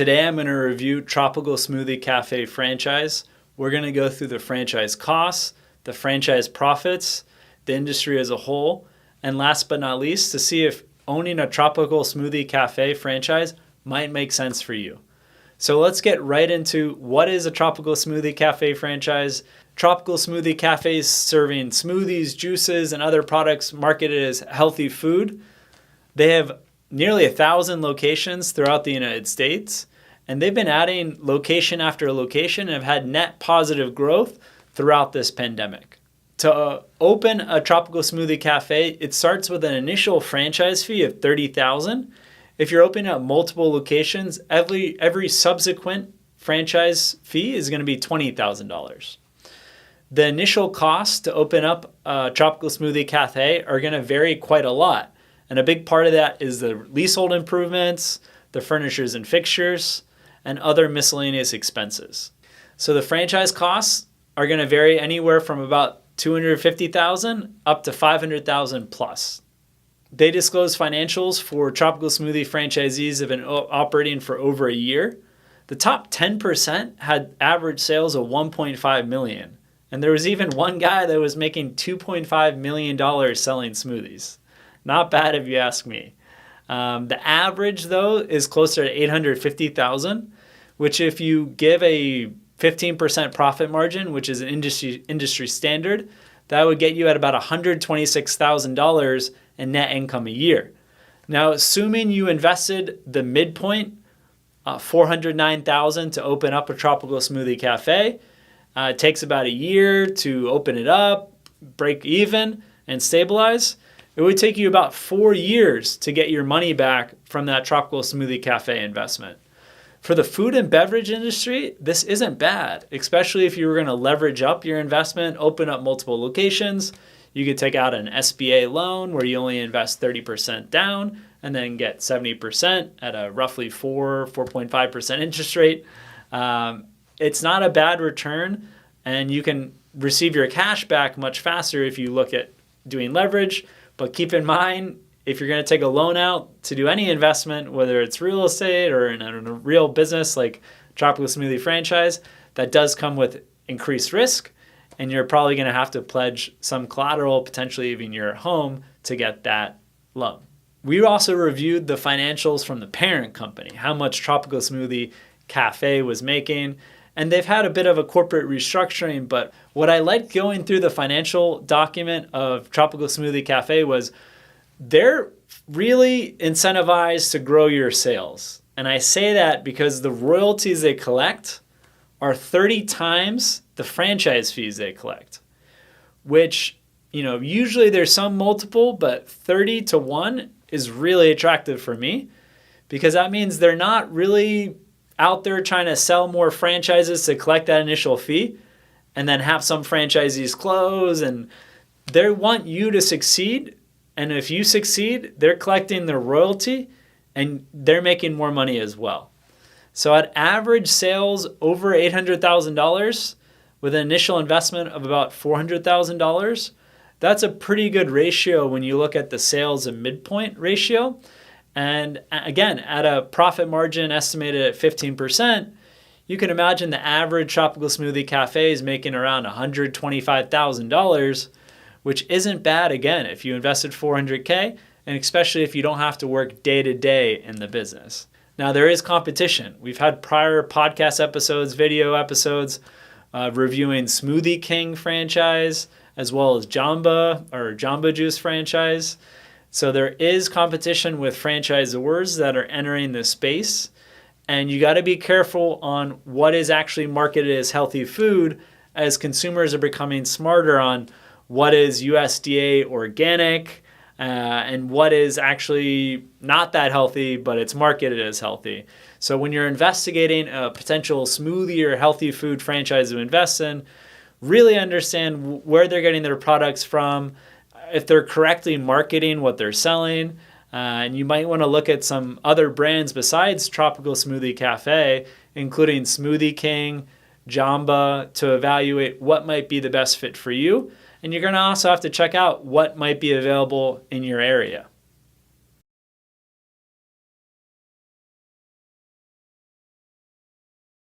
Today I'm going to review Tropical Smoothie Cafe franchise. We're going to go through the franchise costs, the franchise profits, the industry as a whole, and last but not least, to see if owning a Tropical Smoothie Cafe franchise might make sense for you. So let's get right into what is a Tropical Smoothie Cafe franchise. Tropical Smoothie Cafe is serving smoothies, juices, and other products marketed as healthy food. They have nearly 1,000 locations throughout the United States, and they've been adding location after location and have had net positive growth throughout this pandemic. To open a Tropical Smoothie Cafe, it starts with an initial franchise fee of $30,000. If you're opening up multiple locations, every subsequent franchise fee is going to be $20,000. The initial costs to open up a Tropical Smoothie Cafe are going to vary quite a lot. And a big part of that is the leasehold improvements, the furnitures and fixtures, and other miscellaneous expenses. So the franchise costs are going to vary anywhere from about $250,000 up to $500,000 plus. They disclose financials for Tropical Smoothie franchisees have been operating for over a year. The top 10% had average sales of $1.5 million. And there was even one guy that was making $2.5 million selling smoothies. Not bad if you ask me. The average, though, is closer to $850,000, which if you give a 15% profit margin, which is an industry standard, that would get you at about $126,000 in net income a year. Now, assuming you invested the midpoint, $409,000 to open up a Tropical Smoothie Cafe, it takes about a year to open it up, break even, and stabilize. It would take you about 4 years to get your money back from that Tropical Smoothie Cafe investment. For the food and beverage industry, this isn't bad, especially if you were going to leverage up your investment, open up multiple locations. You could take out an SBA loan where you only invest 30% down and then get 70% at a roughly 4.5% interest rate. It's not a bad return, and you can receive your cash back much faster if you look at doing leverage. But keep in mind, if you're going to take a loan out to do any investment, whether it's real estate or in a real business like Tropical Smoothie franchise, that does come with increased risk, and you're probably going to have to pledge some collateral, potentially even your home, to get that loan. We also reviewed the financials from the parent company, how much Tropical Smoothie Cafe was making, and they've had a bit of a corporate restructuring, but what I liked going through the financial document of Tropical Smoothie Cafe was they're really incentivized to grow your sales. And I say that because the royalties they collect are 30 times the franchise fees they collect, which, usually there's some multiple, but 30 to 1 is really attractive for me because that means they're not really out there trying to sell more franchises to collect that initial fee and then have some franchisees close, and they want you to succeed. And if you succeed, they're collecting their royalty and they're making more money as well. So at average sales over $800,000 with an initial investment of about $400,000, that's a pretty good ratio when you look at the sales and midpoint ratio. And again, at a profit margin estimated at 15%, you can imagine the average Tropical Smoothie Cafe is making around $125,000, which isn't bad, again, if you invested $400K, and especially if you don't have to work day to day in the business. Now, there is competition. We've had prior podcast episodes, video episodes, reviewing Smoothie King franchise, as well as Jamba Juice franchise. So there is competition with franchisors that are entering this space, and you got to be careful on what is actually marketed as healthy food as consumers are becoming smarter on what is USDA organic and what is actually not that healthy, but it's marketed as healthy. So when you're investigating a potential smoothie or healthy food franchise to invest in, really understand where they're getting their products from, if they're correctly marketing what they're selling, and you might want to look at some other brands besides Tropical Smoothie Cafe, including Smoothie King, Jamba, to evaluate what might be the best fit for you. And you're going to also have to check out what might be available in your area.